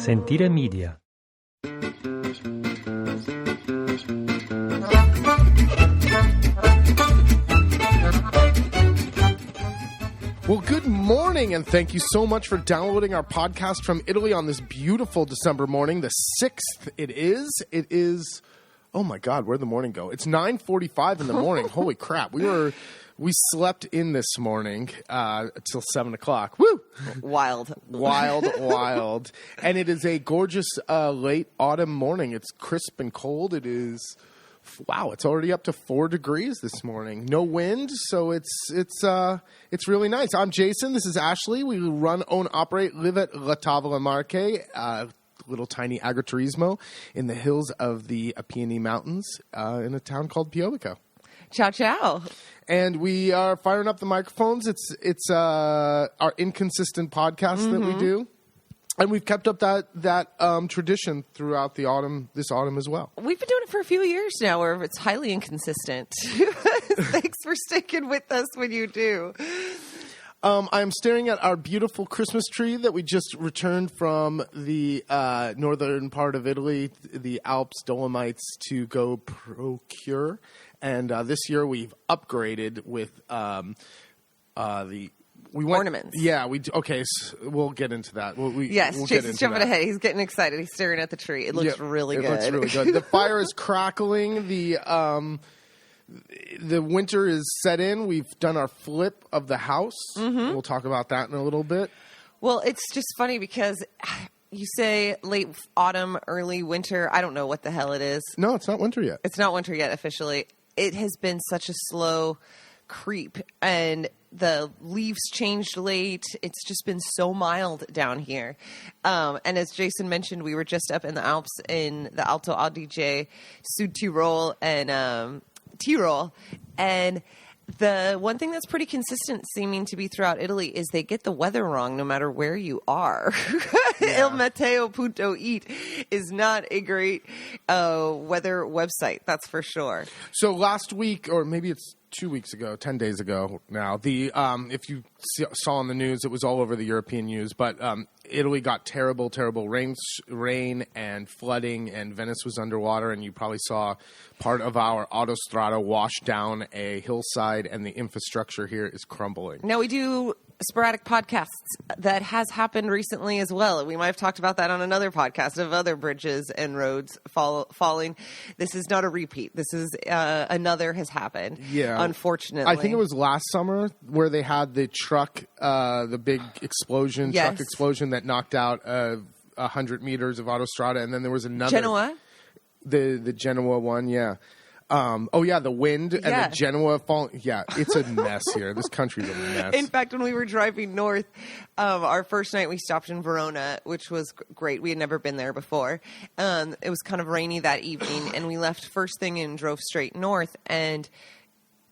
Sentire Media. Well, good morning, and thank you so much for downloading our podcast from Italy on this beautiful December morning. The 6th it is, oh my God, where'd the morning go? It's 9:45 in the morning. Holy crap. We slept in this morning till 7 o'clock. Woo! Wild. And it is a gorgeous late autumn morning. It's crisp and cold. It is... Wow, it's already up to 4 degrees this morning. No wind, so it's really nice. I'm Jason. This is Ashley. We run, own, operate, live at La Tavola Marche, little tiny agriturismo in the hills of the Apennine Mountains in a town called Piobico. Ciao, ciao. And we are firing up the microphones. It's our inconsistent podcast that we do. And we've kept up that tradition throughout this autumn as well. We've been doing it for a few years now where it's highly inconsistent. Thanks for sticking with us when you do. I'm staring at our beautiful Christmas tree that we just returned from the northern part of Italy, the Alps, Dolomites, to go procure. And this year we've upgraded with ornaments. Yeah, okay, so we'll get into that. We'll Jason's jumping ahead. He's getting excited. He's staring at the tree. It looks really good. It looks really good. The fire is crackling. The winter is set in. We've done our flip of the house. Mm-hmm. We'll talk about that in a little bit. Well, it's just funny because you say late autumn, early winter. I don't know what the hell it is. No, it's not winter yet. It's not winter yet officially. It has been such a slow creep, and the leaves changed late. It's just been so mild down here. And as Jason mentioned, we were just up in the Alps in the Alto Adige, Südtirol, and Tirol. And the one thing that's pretty consistent seeming to be throughout Italy is they get the weather wrong no matter where you are. Yeah. IlMeteo.it is not a great weather website, that's for sure. So last week, or maybe it's 2 weeks ago, 10 days ago now, if you saw on the news, it was all over the European news, but Italy got terrible rain and flooding, and Venice was underwater, and you probably saw part of our autostrada wash down a hillside, and the infrastructure here is crumbling. Now, we do sporadic podcasts that has happened recently as well. We might have talked about that on another podcast of other bridges and roads falling. This is not a repeat. This is another has happened. Yeah. Unfortunately. I think it was last summer where they had the truck, the big explosion, yes. Truck explosion that knocked out 100 meters of autostrada, and then there was another. Genoa? The Genoa one, yeah. The wind and the Genoa falling. Yeah, it's a mess here. This country's a mess. In fact, when we were driving north, our first night we stopped in Verona, which was great. We had never been there before. It was kind of rainy that evening, and we left first thing and drove straight north. And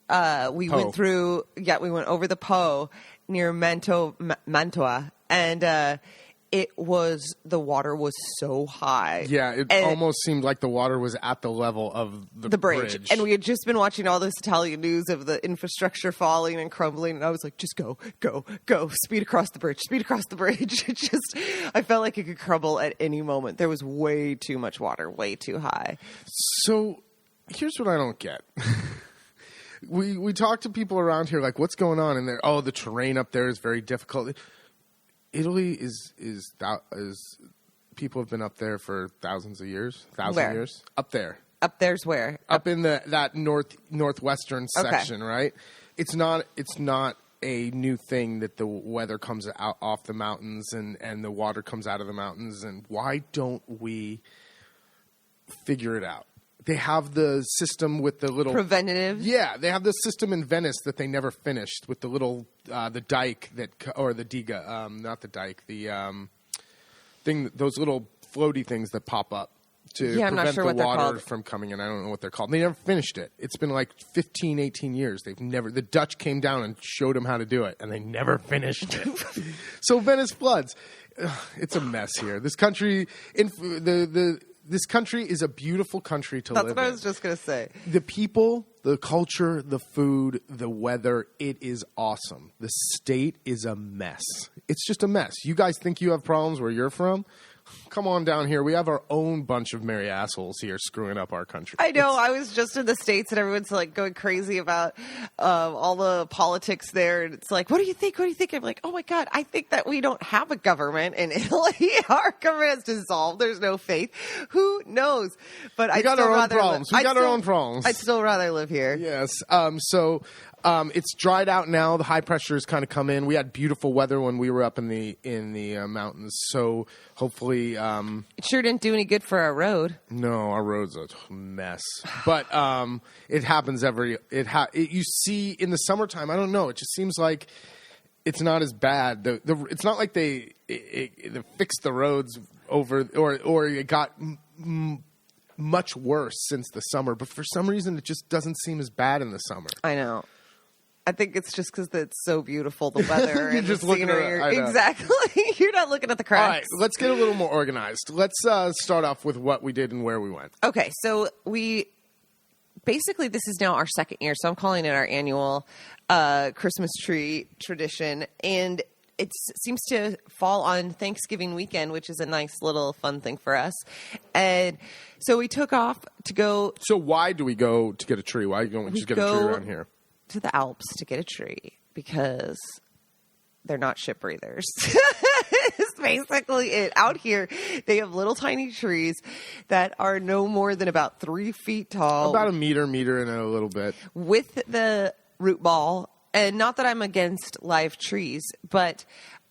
we went over the Po near Mantua, and the water was so high. Yeah, it almost seemed like the water was at the level of the bridge. And we had just been watching all this Italian news of the infrastructure falling and crumbling, and I was like, just go, speed across the bridge. I felt like it could crumble at any moment. There was way too much water, way too high. So here's what I don't get. We talk to people around here like, what's going on? And they're, the terrain up there is very difficult. Italy is people have been up there for thousands of years. Years. Up there. Up there's where? Up in that northwestern section, right? It's not a new thing that the weather comes out off the mountains and the water comes out of the mountains, and why don't we figure it out? They have the system with the little... Preventative? Yeah, they have the system in Venice that they never finished with the little, the dike or the diga, not the dike, the thing, those little floaty things that pop up to prevent the water from coming in. I don't know what they're called. They never finished it. It's been like 15, 18 years. The Dutch came down and showed them how to do it, and they never finished it. So Venice floods. It's a mess here. This country, this country is a beautiful country to live in. That's what I was just going to say. The people, the culture, the food, the weather, it is awesome. The state is a mess. It's just a mess. You guys think you have problems where you're from? come on down here. We have our own bunch of merry assholes here screwing up our country. I know. I was just in the States and everyone's like going crazy about all the politics there. And it's like, what do you think? What do you think? I'm like, oh my God, I think that we don't have a government in Italy. Our government is dissolved. There's no faith. Who knows? But we got our own problems. We got our own problems. I'd still rather live here. Yes. It's dried out now. The high pressure has kind of come in. We had beautiful weather when we were up in the mountains. So hopefully, it sure didn't do any good for our road. No, our road's a mess. But it happens you see in the summertime. I don't know. It just seems like it's not as bad. It's not like they fixed the roads over or it got much worse since the summer. But for some reason, it just doesn't seem as bad in the summer. I know. I think it's just because it's so beautiful, the weather You're and just the looking scenery. at it. Exactly. You're not looking at the cracks. All right, let's get a little more organized. Let's start off with what we did and where we went. Okay, so basically this is now our second year, so I'm calling it our annual Christmas tree tradition, and it seems to fall on Thanksgiving weekend, which is a nice little fun thing for us. And so we took off to go. So why do we go to get a tree? Why don't we just get a tree around here? To the Alps to get a tree because they're not ship breathers. It's basically it. Out here, they have little tiny trees that are no more than about 3 feet tall. About a meter and a little bit. With the root ball. And not that I'm against live trees, but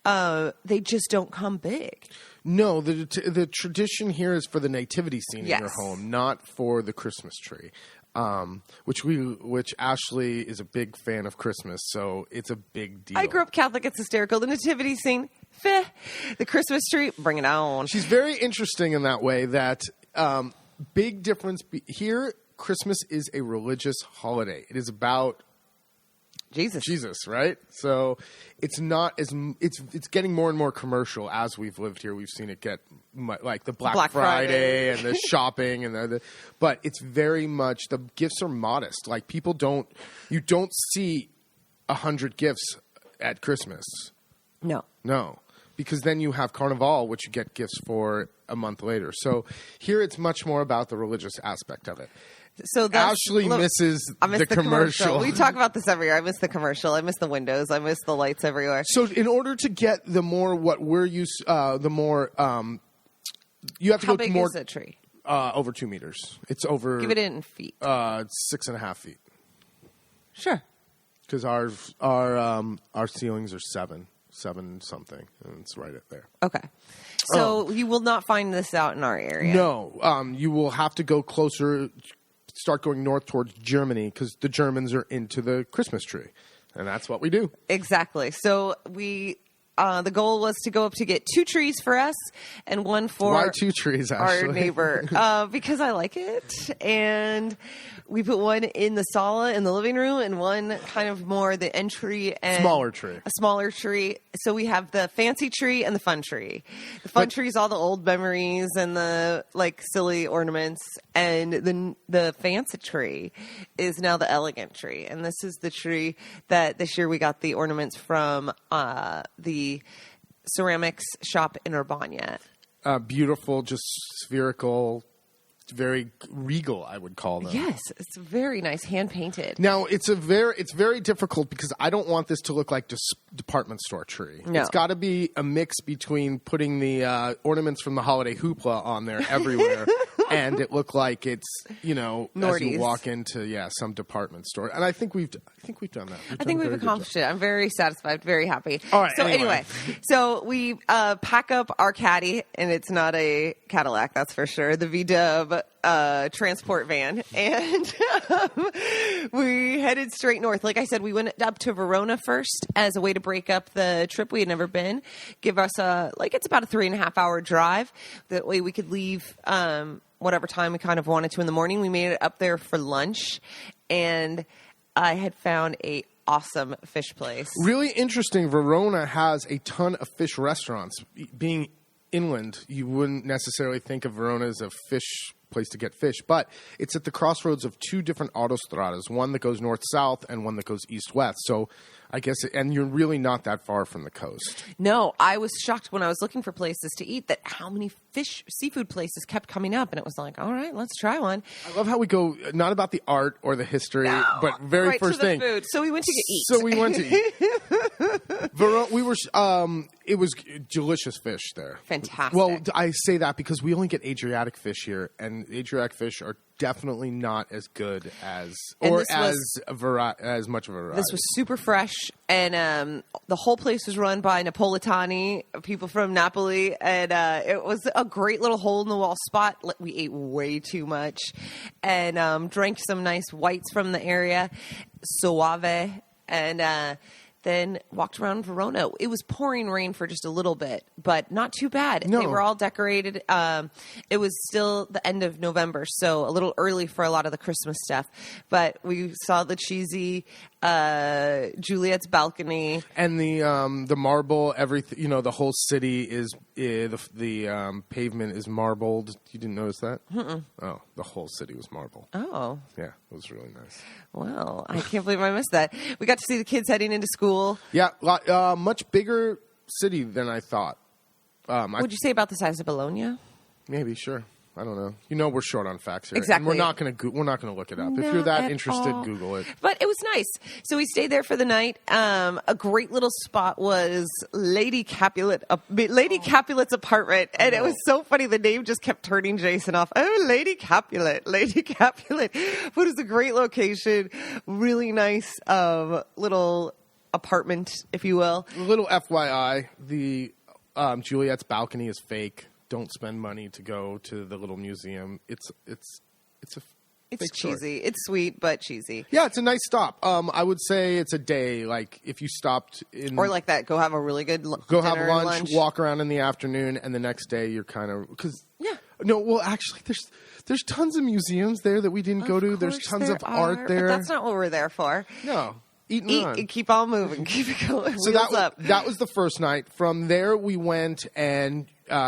they just don't come big. No, the tradition here is for the nativity scene Yes. in your home, not for the Christmas tree. Which Ashley is a big fan of Christmas, so it's a big deal. I grew up Catholic. It's hysterical. The nativity scene, feh. The Christmas tree, bring it on. She's very interesting in that way that big difference. Here, Christmas is a religious holiday. It is about Jesus, right? So it's not as it's getting more and more commercial as we've lived here. We've seen it get like the Black Friday and the shopping and but it's very much the gifts are modest. Like you don't see 100 gifts at Christmas. No, because then you have Carnival, which you get gifts for a month later. So here it's much more about the religious aspect of it. So Ashley misses the commercial. We talk about this every year. I miss the commercial. I miss the windows. I miss the lights everywhere. So in order to get the more what we're used, the more you have to How go big more is a tree? Over 2 meters. It's over. Give it in feet. It's 6.5 feet. Sure. Because our ceilings are seven something, and it's right up there. Okay. So you will not find this out in our area. No, you will have to go closer. Start going north towards Germany because the Germans are into the Christmas tree, and that's what we do. Exactly. So the goal was to go up to get 2 trees for us and one for Why 2 trees, Ashley? our neighbor because I like it. And we put one in the sala in the living room and one kind of more the entry and Smaller tree. A smaller tree. So we have the fancy tree and the fun tree. The fun tree is all the old memories and the like silly ornaments, and the fancy tree is now the elegant tree. And this is the tree that this year we got the ornaments from the ceramics shop in Urbana. Beautiful, just spherical, very regal, I would call them. Yes, it's very nice, hand painted. Now it's very difficult because I don't want this to look like department store tree. No. It's got to be a mix between putting the ornaments from the holiday hoopla on there everywhere, and it look like it's as you walk into some department store. And I think we've done that. I think we've accomplished it. I'm very satisfied, very happy. All right. So anyway, so we pack up our caddy, and it's not a Cadillac, that's for sure. The VW transport van, and we headed straight north. Like I said, we went up to Verona first as a way to break up the trip. We had never been. Give us it's about a 3.5 hour drive. That way we could leave whatever time we kind of wanted to in the morning. We made it up there for lunch, and I had found a awesome fish place. Really interesting. Verona has a ton of fish restaurants. Being inland, you wouldn't necessarily think of Verona as a fish place to get fish, but it's at the crossroads of 2 different autostradas, one that goes north-south and one that goes east-west. So I guess, and you're really not that far from the coast. No, I was shocked when I was looking for places to eat that how many seafood places kept coming up. And it was like, all right, let's try one. I love how we go, not about the art or the history, but very right first to the thing. Food. So we went to eat. So we went to eat. Verona, it was delicious fish there. Fantastic. Well, I say that because we only get Adriatic fish here, and Adriatic fish are definitely not as good as as much of a variety. This was super fresh, and the whole place was run by Napolitani, people from Napoli, and it was a great little hole-in-the-wall spot. We ate way too much, and drank some nice whites from the area, Soave, and then walked around Verona. It was pouring rain for just a little bit, but not too bad. No. They were all decorated. It was still the end of November, so a little early for a lot of the Christmas stuff. But we saw the cheesy Juliet's balcony. And the marble, everything, the whole city is, the pavement is marbled. You didn't notice that? Mm-mm. Oh, the whole city was marble. Oh. Yeah, it was really nice. Well, I can't believe I missed that. We got to see the kids heading into school. Yeah, much bigger city than I thought. What'd you say about the size of Bologna? Maybe, sure. I don't know. We're short on facts here. Exactly. And we're not going to look it up. If you're that interested, Google it. But it was nice. So we stayed there for the night. A great little spot was Lady Capulet's apartment, and it was so funny. The name just kept turning Jason off. Oh, Lady Capulet, Lady Capulet. But it was a great location. Really nice little apartment, if you will. A little FYI, the Juliet's balcony is fake. Don't spend money to go to the little museum. It's cheesy. Story. It's sweet, but cheesy. Yeah, it's a nice stop. I would say it's a day. Like if you stopped in, or like that, go have a really good go have lunch, walk around in the afternoon, and the next day you're kind of yeah. No, well, actually, there's tons of museums there that we didn't go to. There's tons of art there. But that's not what we're there for. No. Eat and keep on moving. Keep it going. So that was the first night. From there, we went and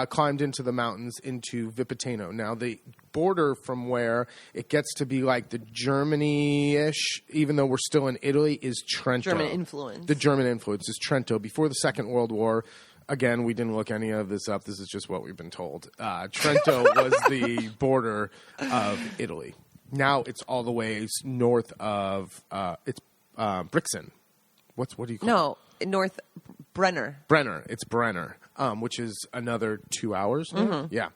climbed into the mountains into Vipiteno. Now, the border from where it gets to be like the Germany-ish, even though we're still in Italy, is Trento. German influence. The German influence is Trento. Before the Second World War, again, we didn't look any of this up. This is just what we've been told. Trento was the border of Italy. Now it's all the way north of Brixen. What do you call it? No, North Brenner. Brenner. It's Brenner, which is another 2 hours now. Mm-hmm. Yeah.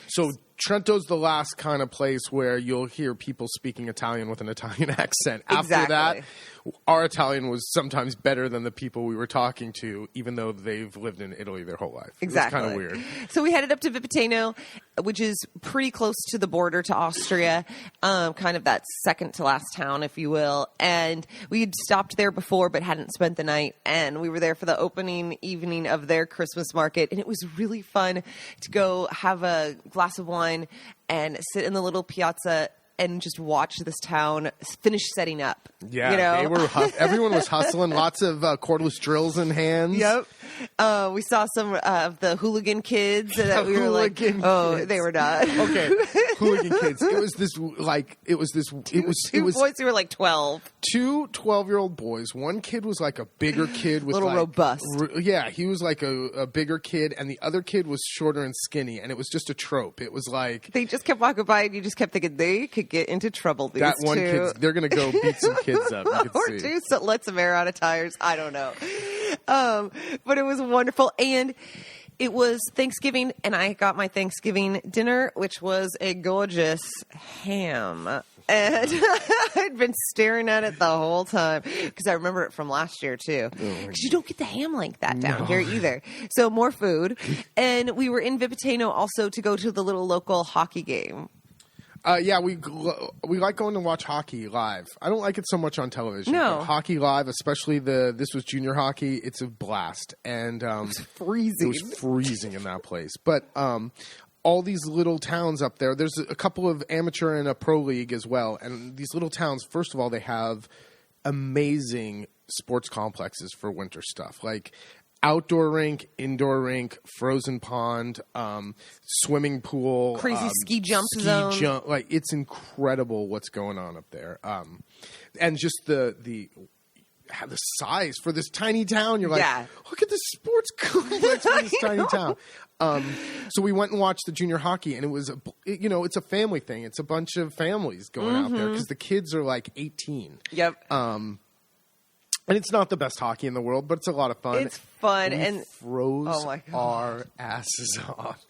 So Trento's the last kind of place where you'll hear people speaking Italian with an Italian accent. Exactly. After that, our Italian was sometimes better than the people we were talking to, even though they've lived in Italy their whole life. Exactly. It was kind of weird. So we headed up to Vipiteno, which is pretty close to the border to Austria, kind of that second to last town, if you will. And we had stopped there before but hadn't spent the night. And we were there for the opening evening of their Christmas market. And it was really fun to go have a glass of wine and sit in the little piazza and just watch this town finish setting up. Yeah, they were. Everyone was hustling. Lots of cordless drills in hands. Yep. We saw some of the hooligan kids that we were like, oh, they were not. Okay, hooligan kids. It was two boys who were like 12. Two 12-year-old boys. One kid was like a bigger kid with robust. Yeah, he was like a bigger kid, and the other kid was shorter and skinny, and it was just a trope. It was like they just kept walking by, and you just kept thinking they could get into trouble. These one kid, they're gonna go beat some kids up. Let some air out of tires. I don't know. But it was wonderful. And it was Thanksgiving, and I got my Thanksgiving dinner, which was a gorgeous ham. And I'd been staring at it the whole time because I remember it from last year, too. Because you don't get the ham like that down here either. So more food. And we were in Vipiteno also to go to the little local hockey game. Yeah, we like going to watch hockey live. I don't like it so much on television. No. But hockey live, especially this was junior hockey. It's a blast, and it was freezing. It was freezing in that place. But all these little towns up there. There's a couple of amateur and a pro league as well. And these little towns, first of all, they have amazing sports complexes for winter stuff, like outdoor rink, indoor rink, frozen pond, swimming pool, crazy ski jump zone. Like it's incredible what's going on up there. And just the the size for this tiny town. You're like, Yeah. look at this sports complex for this tiny town. So we went and watched the junior hockey, and it was it's a family thing. It's a bunch of families going out there because the kids are like 18. Yep. And it's not the best hockey in the world, but it's a lot of fun. It's fun, We and froze oh my God. our asses off.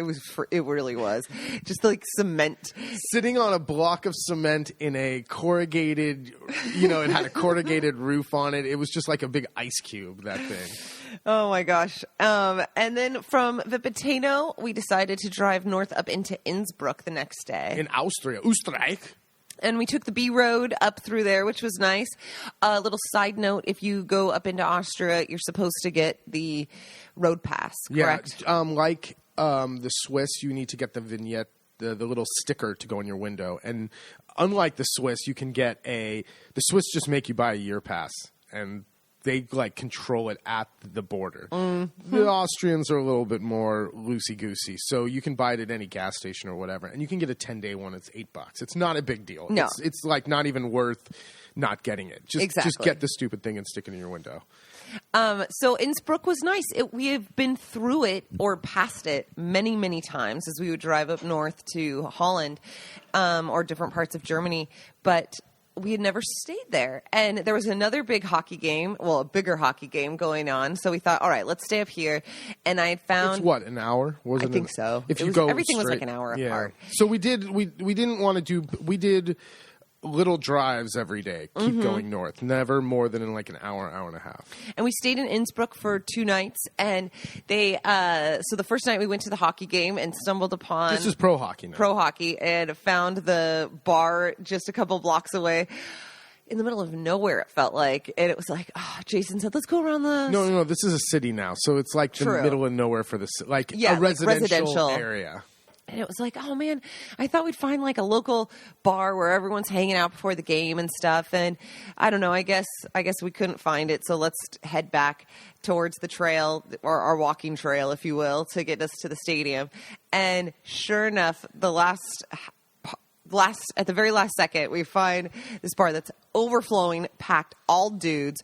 It really was just like cement. Sitting on a block of cement in a corrugated, it had a corrugated roof on it. It was just like a big ice cube, that thing. Oh my gosh. And then from Vipiteno, we decided to drive north up into Innsbruck the next day. In Österreich. And we took the B road up through there, which was nice. A little side note, if you go up into Austria, you're supposed to get the road pass, correct? Yeah, like the Swiss, you need to get the vignette, the little sticker to go in your window. And unlike the Swiss, you can get the Swiss just make you buy a year pass. And they like control it at the border. Mm-hmm. The Austrians are a little bit more loosey-goosey, so you can buy it at any gas station or whatever, and you can get a 10-day one. It's $8. It's not a big deal. No. It's like not even worth not getting it. Just get the stupid thing and stick it in your window. So Innsbruck was nice. We have been through it or past it many, many times as we would drive up north to Holland or different parts of Germany, but we had never stayed there. And there was another big hockey game, a bigger hockey game going on. So we thought, all right, let's stay up here. And I had found... It's what, an hour? I think so. If you go everything straight, was like an hour apart. So we didn't want to do... We did little drives every day, keep going north. Never more than in like an hour and a half. And we stayed in Innsbruck for 2 nights. And so the first night we went to the hockey game and stumbled upon... This is pro hockey now. Pro hockey, and found the bar just a couple blocks away. In the middle of nowhere, it felt like. And it was like, Jason said, let's go around the... No, this is a city now. So it's like the middle of nowhere for the city. Like a residential area. And it was like, oh man, I thought we'd find like a local bar where everyone's hanging out before the game and stuff. And I don't know, I guess we couldn't find it. So let's head back towards the trail, or our walking trail, if you will, to get us to the stadium. And sure enough, at the very last second, we find this bar that's overflowing, packed, all dudes.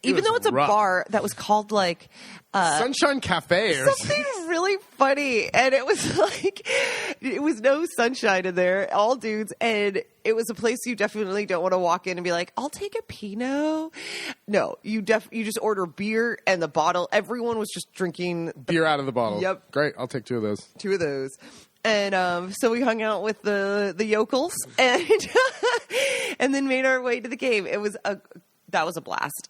Even though it's a bar that was called like Sunshine Cafe or something really funny, and it was like it was no sunshine in there, all dudes, and it was a place you definitely don't want to walk in and be like, I'll take a Pinot. No, you just order beer and the bottle. Everyone was just drinking beer out of the bottle. Yep, great. I'll take 2 of those. 2 of those. And so we hung out with the yokels and and then made our way to the game. That was a blast.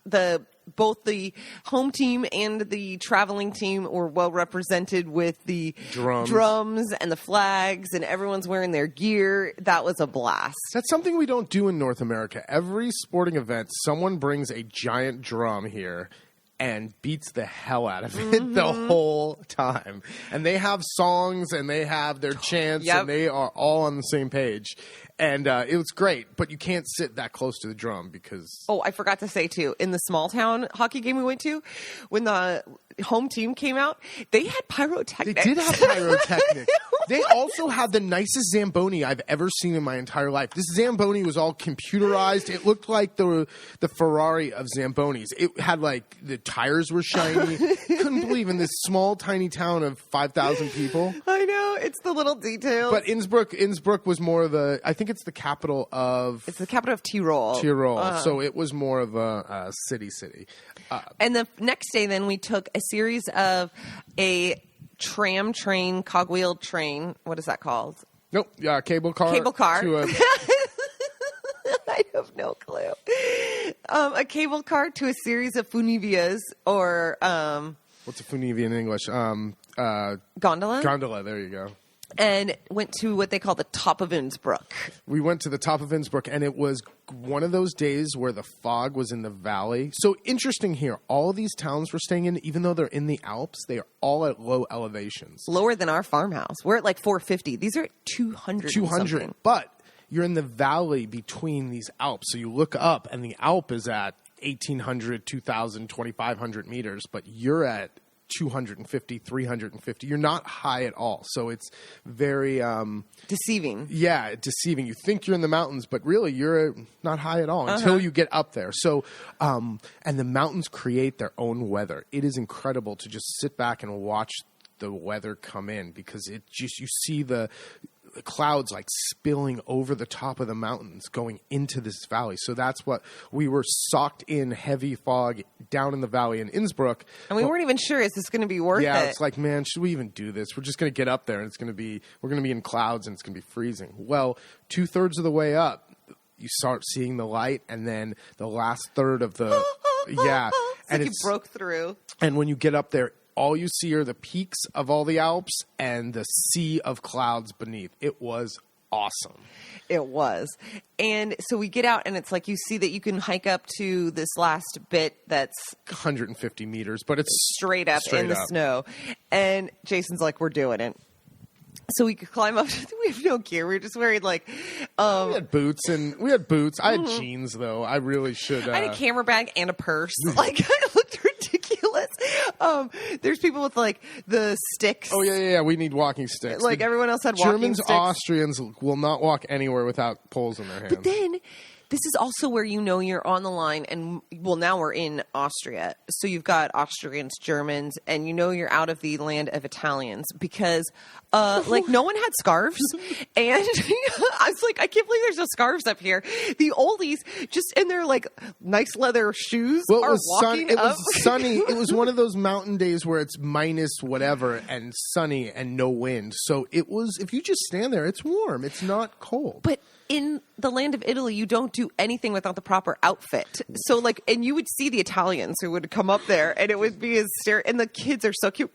Both the home team and the traveling team were well represented with the drums and the flags, and everyone's wearing their gear. That was a blast. That's something we don't do in North America. Every sporting event, someone brings a giant drum here and beats the hell out of it the whole time. And they have songs and they have their chants and they are all on the same page. And it was great, but you can't sit that close to the drum because... Oh, I forgot to say, too, in the small town hockey game we went to, when the home team came out, they had pyrotechnics. They did have pyrotechnics. They also had the nicest Zamboni I've ever seen in my entire life. This Zamboni was all computerized. It looked like the Ferrari of Zambonis. It had like the tires were shiny. Couldn't believe in this small, tiny town of 5,000 people. I know. It's the little details. But Innsbruck was more of I think it's the capital of... It's the capital of Tyrol. So it was more of a city. And the next day then we took a series of a tram train, cogwheel train. What is that called? Nope. Cable car. I have no clue. A cable car to a series of funivias or... what's a funivia in English? Gondola? Gondola, there you go. And went to what they call the top of Innsbruck. We went to the top of Innsbruck, and it was one of those days where the fog was in the valley. So interesting here. All of these towns we're staying in, even though they're in the Alps, they are all at low elevations. Lower than our farmhouse. We're at like 450. These are at 200. 200. But you're in the valley between these Alps. So you look up, and the Alp is at 1,800, 2,000, 2,500 meters, but you're at 250, 350. You're not high at all. So it's very Deceiving. yeah, deceiving. You think you're in the mountains, but really you're not high at all until you get up there. So and the mountains create their own weather. It is incredible to just sit back and watch the weather come in, because it just, you see the clouds like spilling over the top of the mountains going into this valley. So that's what we were socked in, heavy fog down in the valley in Innsbruck. And we weren't even sure, is this going to be worth it? Yeah, it's like, man, should we even do this? We're just going to get up there and we're going to be in clouds and it's going to be freezing. Well, 2/3 of the way up, you start seeing the light, and then the last third of the, yeah. It's and like you broke through. And when you get up there, all you see are the peaks of all the Alps and the sea of clouds beneath. It was awesome. It was. And so we get out, and it's like you see that you can hike up to this last bit that's 150 meters, but it's straight up in the snow. And Jason's like, we're doing it. So we could climb up. We have no gear. We were just wearing like... we had boots. I had jeans, though. I really should... I had a camera bag and a purse. Like, I looked ridiculous. There's people with like the sticks. Oh, yeah. We need walking sticks. Like everyone else had walking sticks. Austrians will not walk anywhere without poles in their hands. But then... this is also where you know you're on the line, and well, now we're in Austria. So you've got Austrians, Germans, and you know you're out of the land of Italians, because like no one had scarves. And I was like, I can't believe there's no scarves up here. The oldies just in their like nice leather shoes well, are walking it up. was sunny. It was one of those mountain days where it's minus whatever and sunny and no wind. So it was, if you just stand there, it's warm. It's not cold. But in the land of Italy, you don't do anything without the proper outfit. So, like, and you would see the Italians who would come up there, and it would be and the kids are so cute,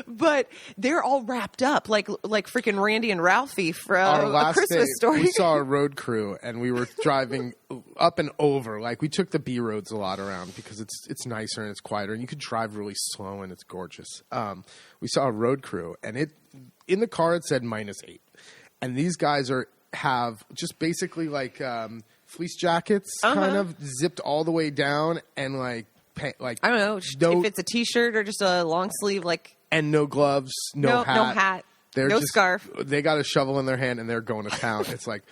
but they're all wrapped up like freaking Randy and Ralphie from A Christmas Story. We saw a road crew, and we were driving up and over. Like, we took the B roads a lot around because it's nicer and it's quieter, and you could drive really slow, and it's gorgeous. We saw a road crew, and in the car it said -8. And these guys have just basically like fleece jackets, kind of zipped all the way down, and like I don't know if it's a t-shirt or just a long sleeve, like, and no gloves, no hat, no scarf. They got a shovel in their hand and they're going to town. It's like,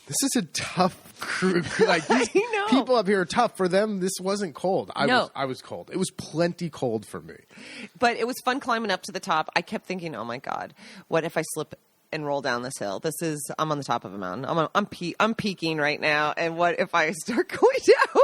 this is a tough crew. Like, these people up here are tough. For them, this wasn't cold. I was cold. It was plenty cold for me. But it was fun climbing up to the top. I kept thinking, oh my God, what if I slip and roll down this hill? I'm on the top of a mountain. I'm peaking right now. And what if I start going down?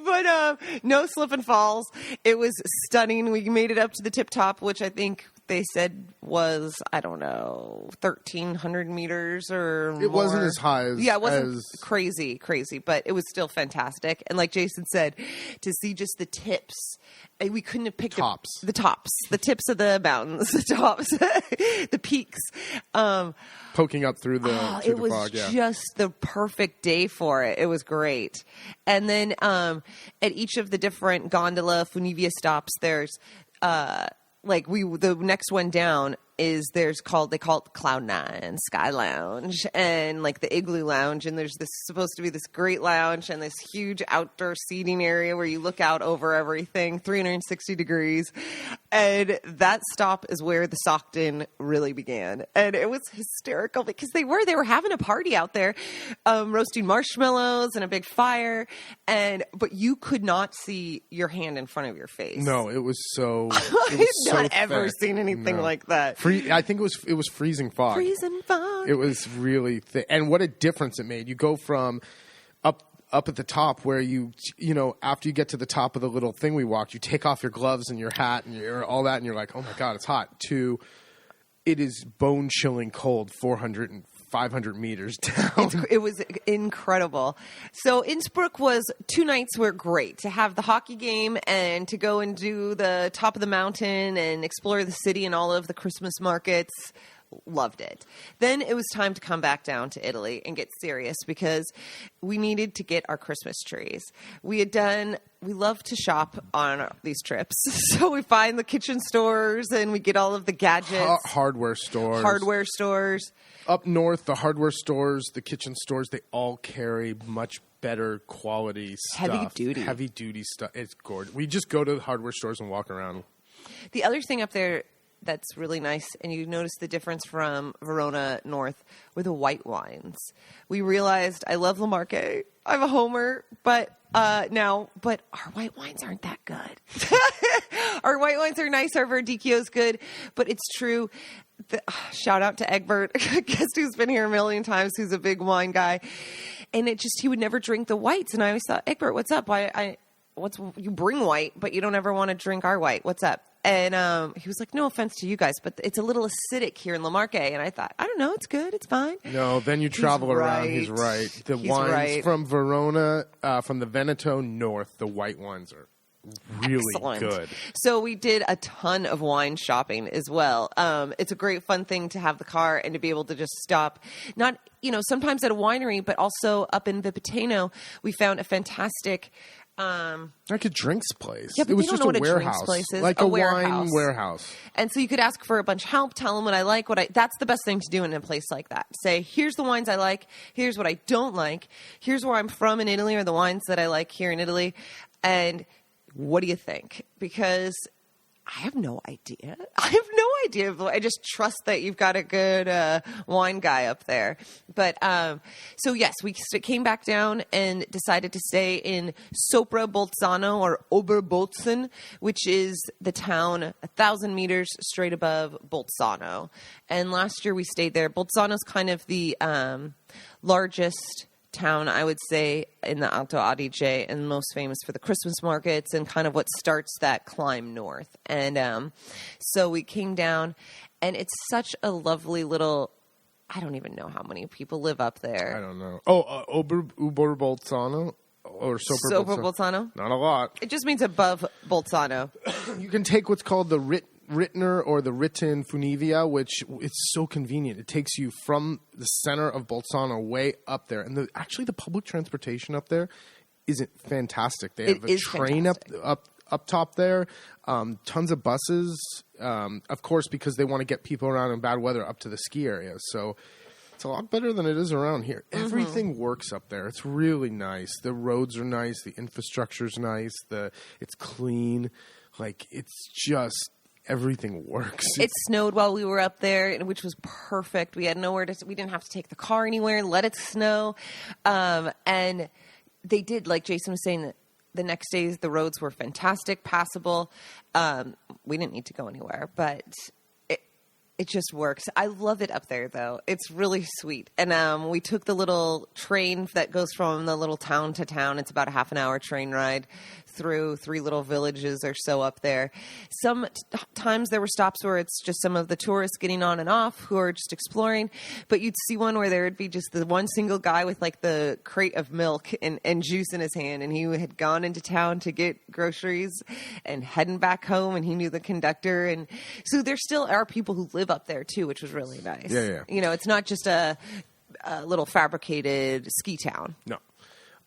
But no slip and falls. It was stunning. We made it up to the tip top, which I think they said was, I don't know, 1,300 meters or more. It wasn't as high as... Yeah, it wasn't crazy, but it was still fantastic. And like Jason said, to see just the tips, we couldn't have picked the tops, the tips of the mountains, the tops, the peaks. Poking up through the fog. It was just the perfect day for it. It was great. And then at each of the different gondola Funivia stops, there's... the next one down is they call it Cloud9 Sky Lounge, and like the Igloo Lounge, and there's supposed to be this great lounge and this huge outdoor seating area where you look out over everything 360 degrees. And that stop is where the socked-in really began, and it was hysterical because they were having a party out there, roasting marshmallows and a big fire, but you could not see your hand in front of your face. No, it was so. I had not ever seen anything like that. I think it was freezing fog. Freezing fog. It was really thick. And what a difference it made. You go from up at the top where you after you get to the top of the little thing we walked, you take off your gloves and your hat and all that, and you're like, oh my God, it's hot. To it is bone-chilling cold 400 and 500 meters down. It was incredible. So Innsbruck was 2 nights were great. To have the hockey game and to go and do the top of the mountain and explore the city and all of the Christmas markets. loved it. Then it was time to come back down to Italy and get serious because we needed to get our Christmas trees. We love to shop on these trips. So we find the kitchen stores and we get all of the gadgets. Hardware stores. Up north, the hardware stores, the kitchen stores, they all carry much better quality stuff. Heavy duty stuff. It's gorgeous. We just go to the hardware stores and walk around. The other thing up there that's really nice, and you notice the difference from Verona north, were the white wines. We realized I love La Marche. I'm a homer, but our white wines aren't that good. Our white wines are nice. Our Verdicchio is good, but it's true. Shout out to Egbert, a guest who's been here a million times, who's a big wine guy. And he would never drink the whites. And I always thought, Egbert, what's up? You bring white, but you don't ever want to drink our white. What's up? And he was like, no offense to you guys, but it's a little acidic here in La Marche. And I thought, I don't know, it's good, it's fine. No, then you travel around. He's right. The wines from Verona, from the Veneto north, the white wines are really excellent. Good. So we did a ton of wine shopping as well. It's a great fun thing to have the car and to be able to just stop, not, sometimes at a winery, but also up in Vipiteno, we found a fantastic like a drinks place. Yeah, but it was just a warehouse, like a wine warehouse. And so you could ask for a bunch of help, tell them what I like, that's the best thing to do in a place like that. Say, here's the wines I like, here's what I don't like, here's where I'm from in Italy, or the wines that I like here in Italy, and what do you think? Because I have no idea. I just trust that you've got a good wine guy up there. But so yes, we came back down and decided to stay in Soprabolzano, or Oberbolzen, which is the town 1,000 meters straight above Bolzano. And last year we stayed there. Bolzano's kind of the largest town, I would say, in the Alto Adige, and most famous for the Christmas markets and kind of what starts that climb north. And so we came down, and it's such a lovely little, I don't even know how many people live up there. I don't know. Oberbolzano or Soprabolzano? Not a lot. It just means above Bolzano. You can take what's called the Rittner or the Ritten Funivia, which it's so convenient. It takes you from the center of Bolzano way up there. And actually the public transportation up there isn't fantastic. They have a train up top there, tons of buses, of course, because they want to get people around in bad weather up to the ski areas. So it's a lot better than it is around here. Mm-hmm. Everything works up there. It's really nice. The roads are nice. The infrastructure's nice. It's clean. Like, it's just... everything works. It snowed while we were up there, which was perfect. We had nowhere to. We didn't have to take the car anywhere. Let it snow, and they did. Like Jason was saying, that the next days the roads were fantastic, passable. We didn't need to go anywhere, but it just works. I love it up there, though. It's really sweet. And we took the little train that goes from the little town to town. It's about a half an hour train ride through 3 little villages or so up there. Sometimes there were stops where it's just some of the tourists getting on and off who are just exploring. But you'd see one where there would be just the one single guy with like the crate of milk and juice in his hand. And he had gone into town to get groceries and heading back home. And he knew the conductor. And so there still are people who live up there too, which was really nice. Yeah. It's not just a little fabricated ski town. No.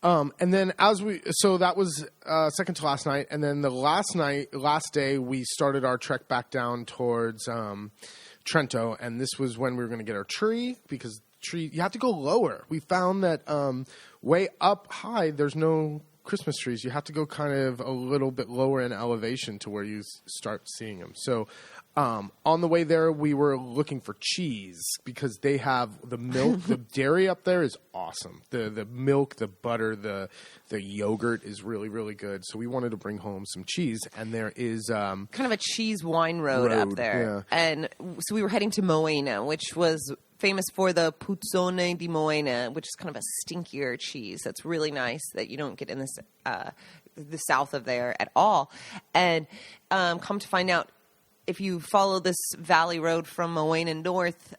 And then so that was second to last night. And then the last day, we started our trek back down towards Trento. And this was when we were going to get our tree, because you have to go lower. We found that way up high, there's no Christmas trees. You have to go kind of a little bit lower in elevation to where you start seeing them. So on the way there, we were looking for cheese because they have the milk. The dairy up there is awesome. The milk, the butter, the yogurt is really, really good. So we wanted to bring home some cheese, and there is kind of a cheese wine road up there. Yeah. And so we were heading to Moena, which was famous for the puzzone di Moena, which is kind of a stinkier cheese that's really nice that you don't get in the south of there at all. And come to find out, if you follow this valley road from Moena north,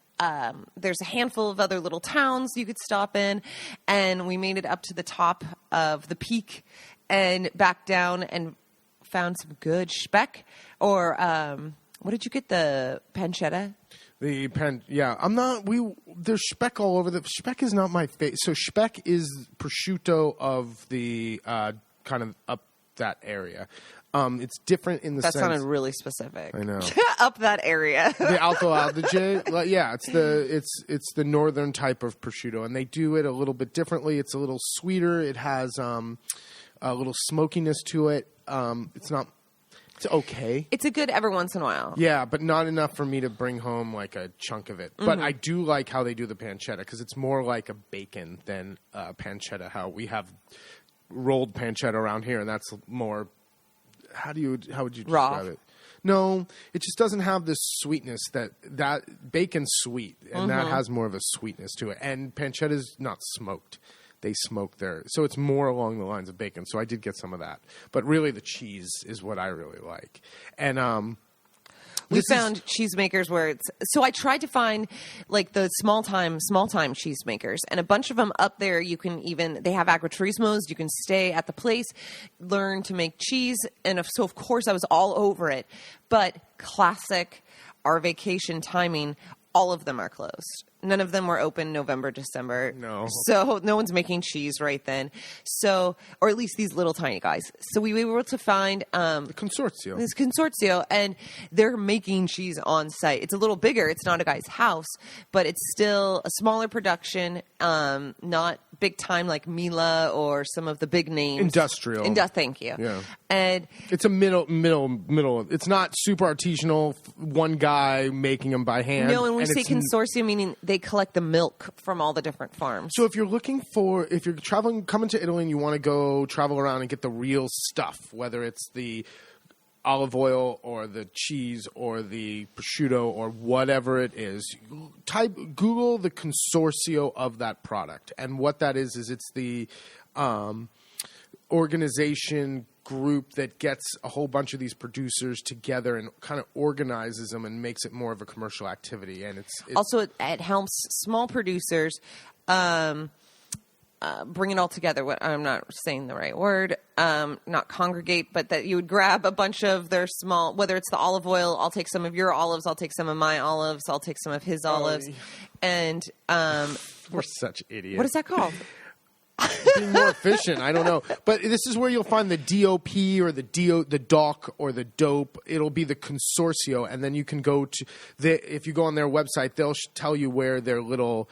there's a handful of other little towns you could stop in. And we made it up to the top of the peak and back down and found some good speck. Or what did you get? The pancetta? I'm not. There's speck all over. Speck is not my favorite. So speck is prosciutto of the kind of up that area. It's different in the sense. That sounded really specific. I know. Up that area. The Alto Adige. Yeah, it's the northern type of prosciutto, and they do it a little bit differently. It's a little sweeter. It has a little smokiness to it. It's okay. It's a good every once in a while. Yeah, but not enough for me to bring home like a chunk of it. Mm-hmm. But I do like how they do the pancetta because it's more like a bacon than pancetta. How we have rolled pancetta around here, and that's more. How would you describe it? No, it just doesn't have this sweetness that bacon's sweet, and that has more of a sweetness to it. And pancetta is not smoked. They smoke there. So it's more along the lines of bacon. So I did get some of that. But really the cheese is what I really like. And we found cheesemakers where it's... So I tried to find like the small time cheesemakers. And a bunch of them up there, you can even... They have agriturismos. You can stay at the place, learn to make cheese. And so, of course, I was all over it. But classic, our vacation timing, all of them are closed. None of them were open November, December. No. So no one's making cheese right then. So, or at least these little tiny guys. So we were able to find the Consorzio. This Consorzio, and they're making cheese on site. It's a little bigger. It's not a guy's house, but it's still a smaller production, not big time like Mila or some of the big names. Industrial. Thank you. Yeah. And it's a middle. It's not super artisanal. One guy making them by hand. No, and we say consortium, meaning they collect the milk from all the different farms. So if you're coming to Italy and you want to go travel around and get the real stuff, whether it's the olive oil or the cheese or the prosciutto or whatever it is, Google the consorzio of that product. And what that is it's the organization group that gets a whole bunch of these producers together and kind of organizes them and makes it more of a commercial activity. And it's also it helps small producers bring it all together. I'm not saying the right word, not congregate, but that you would grab a bunch of their small, whether it's the olive oil, I'll take some of your olives, I'll take some of my olives, I'll take some of his olives. And we're such idiots. What is that called? Being more efficient. I don't know. But this is where you'll find the DOP or the DOC or the DOPE. It'll be the consorzio. And then you can go to if you go on their website, they'll tell you where their little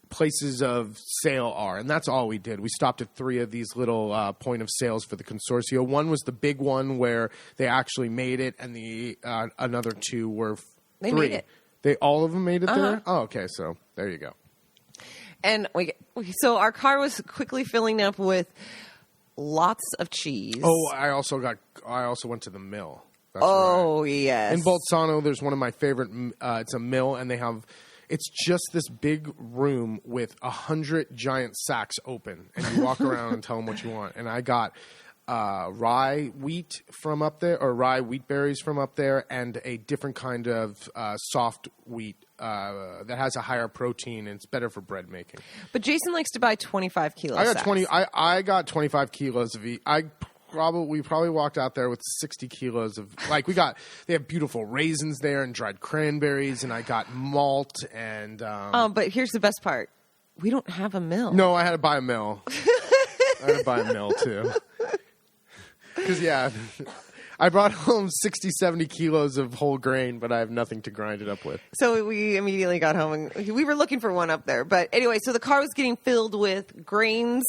places of sale are. And that's all we did. We stopped at 3 of these little point of sales for the consorzio. One was the big one where they actually made it, and the another 2 were 3. They made it. All of them made it there? Oh, okay. So there you go. And so our car was quickly filling up with lots of cheese. Oh, I also went to the mill. That's right. In Yes. Bolzano, there's one of my favorite. It's a mill, and it's just this big room with 100 giant sacks open, and you walk around and tell them what you want. And I got rye wheat from up there, or rye wheat berries from up there, and a different kind of soft wheat that has a higher protein, and it's better for bread making. But Jason likes to buy 25 kilos. I got 25 kilos of wheat. We probably walked out there with 60 kilos of, they have beautiful raisins there and dried cranberries, and I got malt and. But here's the best part: we don't have a mill. No, I had to buy a mill. I had to buy a mill too. Because I brought home 60, 70 kilos of whole grain, but I have nothing to grind it up with. So we immediately got home, and we were looking for one up there. But anyway, so the car was getting filled with grains,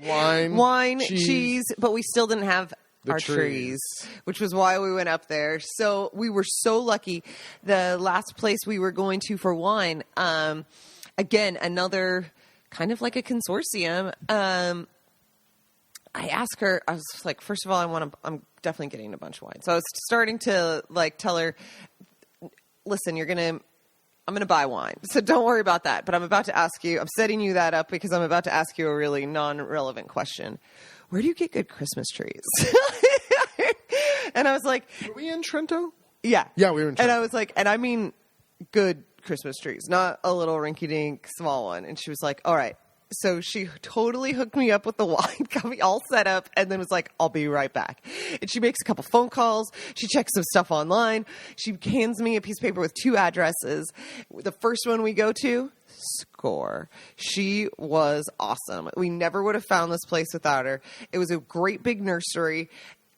wine, cheese, but we still didn't have our trees, which was why we went up there. So we were so lucky. The last place we were going to for wine, again, another kind of like a consortium. I asked her, I was like, first of all, I'm definitely getting a bunch of wine. So I was starting to tell her, listen, I'm going to buy wine. So don't worry about that. But I'm setting you that up because I'm about to ask you a really non-relevant question. Where do you get good Christmas trees? And I was like, were we in Trento? Yeah. Yeah, we were in Trento. And I was like, and I mean good Christmas trees, not a little rinky-dink small one. And she was like, all right, So she totally hooked me up with the wine, got me all set up, and then was like, I'll be right back. And she makes a couple phone calls. She checks some stuff online. She hands me a piece of paper with 2 addresses. The first one we go to, score. She was awesome. We never would have found this place without her. It was a great big nursery.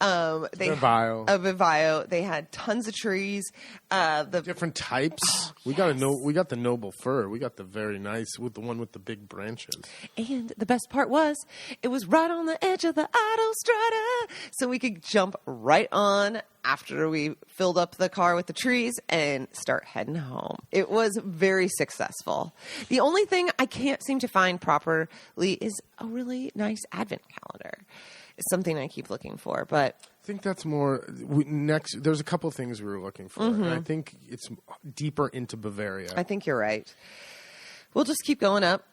Vivio. A Vivio. They had tons of trees. The different types. Oh, We got the noble fir. We got the very nice with the one with the big branches. And the best part was, it was right on the edge of the autostrada, so we could jump right on after we filled up the car with the trees and start heading home. It was very successful. The only thing I can't seem to find properly is a really nice advent calendar. It's something I keep looking for, but I think that's more next. There's a couple things we were looking for, and I think it's deeper into Bavaria. I think you're right. We'll just keep going up.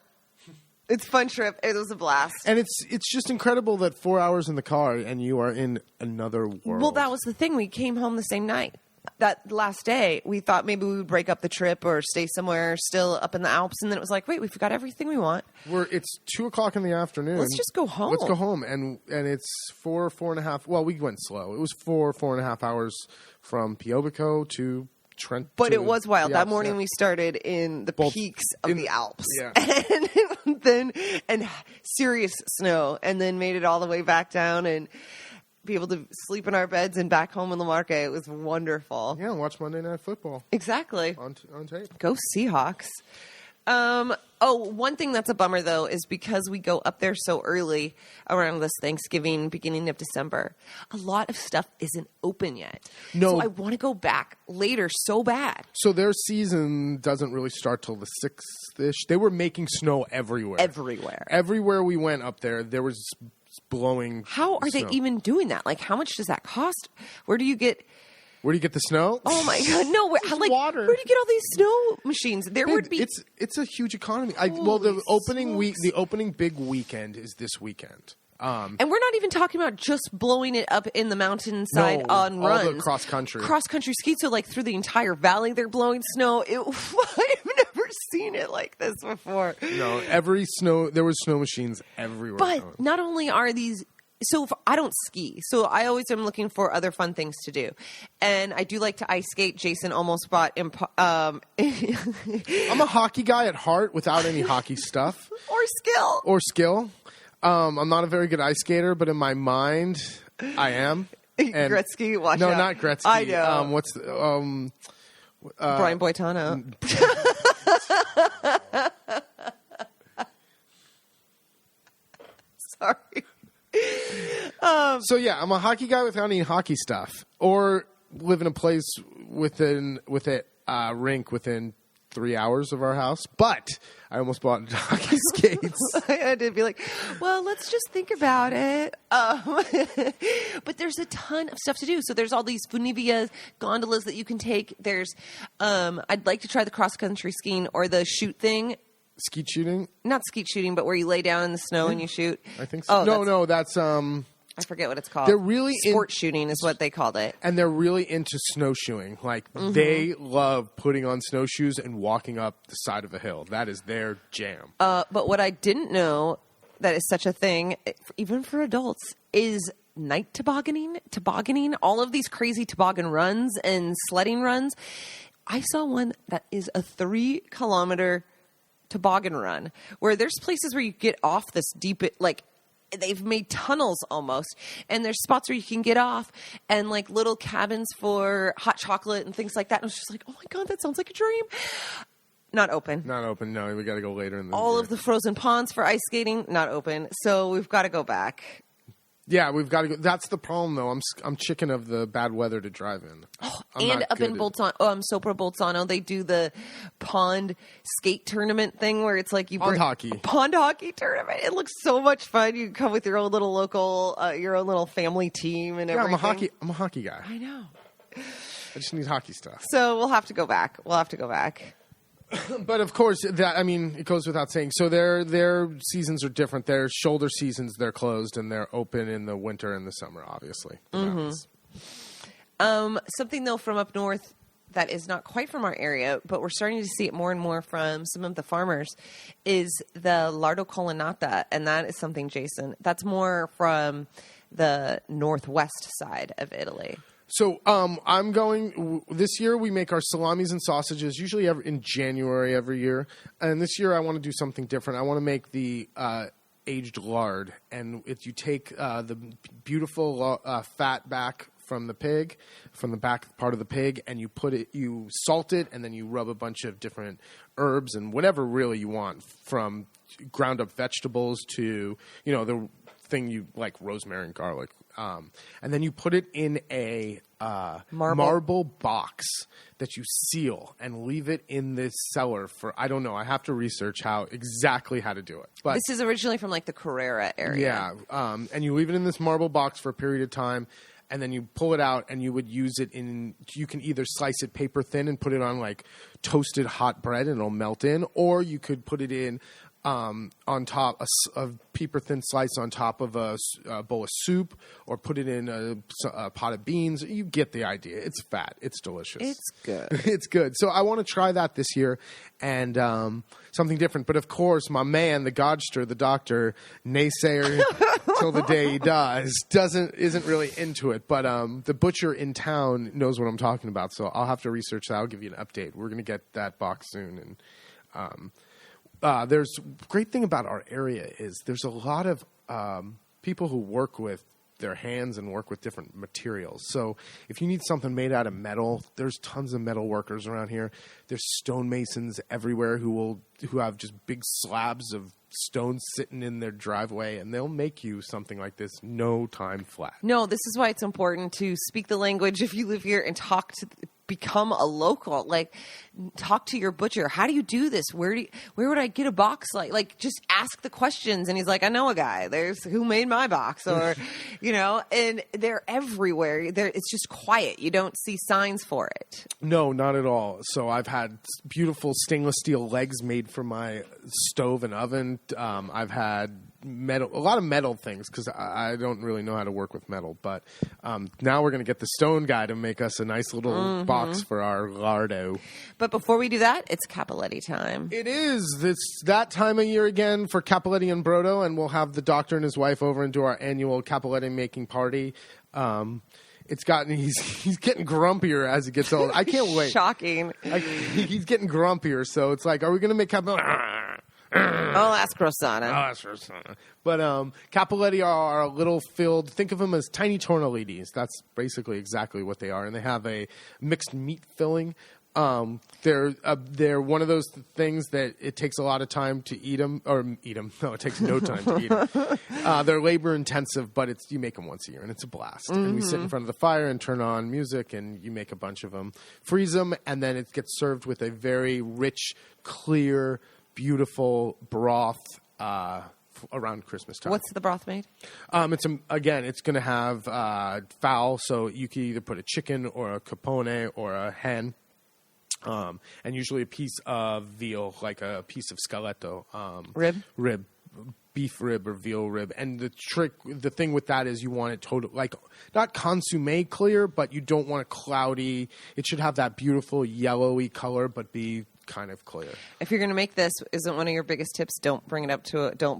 It's a fun trip. It was a blast. And it's just incredible that 4 hours in the car and you are in another world. Well, that was the thing. We came home the same night. That last day, we thought maybe we would break up the trip or stay somewhere still up in the Alps. And then it was like, wait, we forgot everything we want. It's 2:00 in the afternoon. Let's just go home. Let's go home. And it's 4.5. Well, we went slow. It was 4.5 hours from Piobico to Trent. But it was wild. That Alps, morning we started in the peaks of the Alps. Yeah. And serious snow. And then made it all the way back down and be able to sleep in our beds and back home in La Marche. It was wonderful. Yeah, watch Monday Night Football. Exactly. On tape. Go Seahawks. One thing that's a bummer, though, is because we go up there so early around this Thanksgiving, beginning of December, a lot of stuff isn't open yet. No. So I want to go back later so bad. So their season doesn't really start till the 6th-ish. They were making snow everywhere. Everywhere we went up there was blowing How are snow. they even doing that? Like, how much does that cost? Where do you get the snow? Oh my God! No, water. Where do you get all these snow machines? There would be. It's a huge economy. The opening big weekend is this weekend. And we're not even talking about just blowing it up in the mountainside on runs. All the cross country ski. So like through the entire valley, they're blowing snow. I've never seen it like this before. No, there was snow machines everywhere. But not only are these. So I don't ski, so I always am looking for other fun things to do, and I do like to ice skate. Jason almost bought. I'm a hockey guy at heart, without any hockey stuff or skill. I'm not a very good ice skater, but in my mind, I am. And Gretzky, watch out. No, not Gretzky. I know. What's the Brian Boitano? Sorry. So yeah, I'm a hockey guy without any hockey stuff, or live in a place with a rink within 3 hours of our house. But I almost bought hockey skates. I had to be like, well, let's just think about it. But there's a ton of stuff to do. So there's all these Funivia gondolas that you can take. There's, I'd like to try the cross country skiing or the shoot thing. Skeet shooting? Not skeet shooting, but where you lay down in the snow and you shoot. I think so. No, that's I forget what it's called. They're really sport shooting is what they called it. And they're really into snowshoeing. Like they love putting on snowshoes and walking up the side of a hill. That is their jam. But what I didn't know that is such a thing, even for adults, is night tobogganing, all of these crazy toboggan runs and sledding runs. I saw one that is a 3-kilometer toboggan run where there's places where you get off this deep, like they've made tunnels almost, and there's spots where you can get off and like little cabins for hot chocolate and things like that. And I was just like, oh my God, that sounds like a dream. Not open. No, we got to go later in the All year. of the frozen ponds for ice skating, not open. So we've got to go back. Yeah, we've got to go. That's the problem, though. I'm chicken of the bad weather to drive in. And up in Soprabolzano, they do the pond skate tournament thing where it's like pond hockey tournament. It looks so much fun. You come with your own little local, your own little family team and everything. I'm a hockey guy. I know. I just need hockey stuff. So we'll have to go back. But of course, it goes without saying. So their seasons are different. Their shoulder seasons, they're closed, and they're open in the winter and the summer, obviously. Something though from up north that is not quite from our area, but we're starting to see it more and more from some of the farmers, is the lardo colonnata. And that is something, Jason, that's more from the northwest side of Italy. So I'm going this year. We make our salamis and sausages usually in January every year, and this year I want to do something different. I want to make the aged lard, and you take the beautiful fat back from the pig, from the back part of the pig, and you salt it, and then you rub a bunch of different herbs and whatever really you want, from ground up vegetables to the thing you like, rosemary and garlic. And then you put it in a marble box that you seal and leave it in this cellar for, I don't know, I have to research exactly how to do it. But this is originally from like the Carrera area. Yeah, and you leave it in this marble box for a period of time, and then you pull it out and you would use it you can either slice it paper thin and put it on like toasted hot bread and it'll melt in, or you could put it in on top of paper thin slice on top of a bowl of soup, or put it in a pot of beans. You get the idea. It's fat. It's delicious. It's good. It's good. So I want to try that this year, and something different. But of course, my man, the Godster, the doctor, naysayer till the day he dies, isn't really into it. But the butcher in town knows what I'm talking about. So I'll have to research that. I'll give you an update. We're going to get that box soon, and there's great thing about our area is there's a lot of people who work with their hands and work with different materials. So if you need something made out of metal, there's tons of metal workers around here. There's stonemasons everywhere who have just big slabs of stone sitting in their driveway, and they'll make you something like this no time flat. No, this is why it's important to speak the language if you live here and become a local. Like, talk to your butcher. How do you do this? Where would I get a box? Like just ask the questions. And he's like, I know a guy. There's who made my box, or and they're everywhere. It's just quiet. You don't see signs for it. No, not at all. So I've had beautiful stainless steel legs made for my stove and oven. I've had a lot of metal things, because I don't really know how to work with metal. But now we're going to get the stone guy to make us a nice little box for our lardo. But before we do that, it's Cappelletti time. It is. It's that time of year again for Cappelletti and Brodo, and we'll have the doctor and his wife over and do our annual Cappelletti making party. He's getting grumpier as he gets older. I can't wait. Shocking. He's getting grumpier, so it's like, are we going to make Cappelletti? I'll ask Rosanna. But Cappelletti are a little filled. Think of them as tiny tortellinis. That's basically exactly what they are, and they have a mixed meat filling. They're one of those things that it takes a lot of time to eat them. No, it takes no time to eat them. They're labor intensive, but you make them once a year, and it's a blast. And we sit in front of the fire and turn on music, and you make a bunch of them, freeze them, and then it gets served with a very rich, clear, beautiful broth around Christmas time. What's the broth made? It's going to have fowl, so you can either put a chicken or a capone or a hen. And usually a piece of veal, like a piece of scaletto. Rib. Beef rib or veal rib. And the thing with that is you want it total, like, not consomme clear, but you don't want it cloudy. It should have that beautiful yellowy color, but be kind of clear. If you're going to make this, isn't one of your biggest tips, don't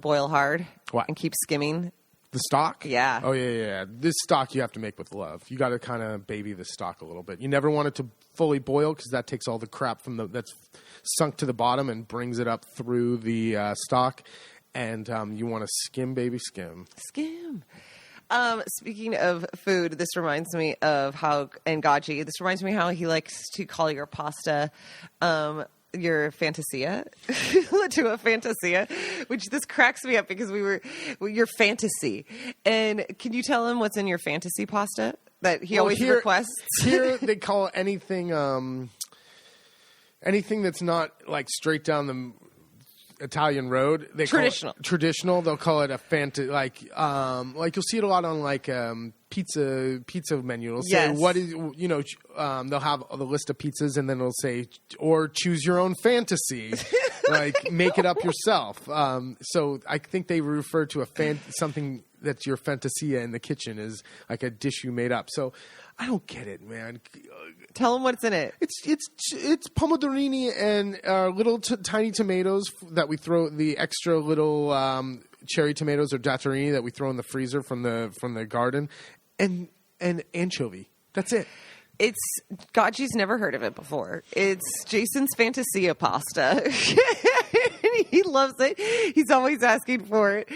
boil hard. What? And keep skimming. The stock? Yeah. Oh, yeah. This stock you have to make with love. You got to kind of baby the stock a little bit. You never want it to fully boil, because that takes all the crap that's sunk to the bottom and brings it up through the stock. And you want to skim, baby, skim. Skim. Speaking of food, this reminds me of this reminds me how he likes to call your pasta your fantasia to a fantasia, which this cracks me up, because your fantasy. And can you tell him what's in your fantasy pasta that he always requests? Here they call anything that's not like straight down the Italian road. They traditional. Traditional. They'll call it a like you'll see it a lot on like pizza menu. It'll say Yes. what is, they'll have the list of pizzas, and then it'll say, or choose your own fantasy, like make it up yourself. So I think they refer to something that's your fantasia in the kitchen is like a dish you made up. So I don't get it, man. Tell them what's in it. It's pomodorini and little tiny tomatoes that we throw, the extra little cherry tomatoes or datterini that we throw in the freezer from the garden, and anchovy. That's it. It's Gaji's never heard of it before. It's Jason's Fantasia pasta. He loves it. He's always asking for it,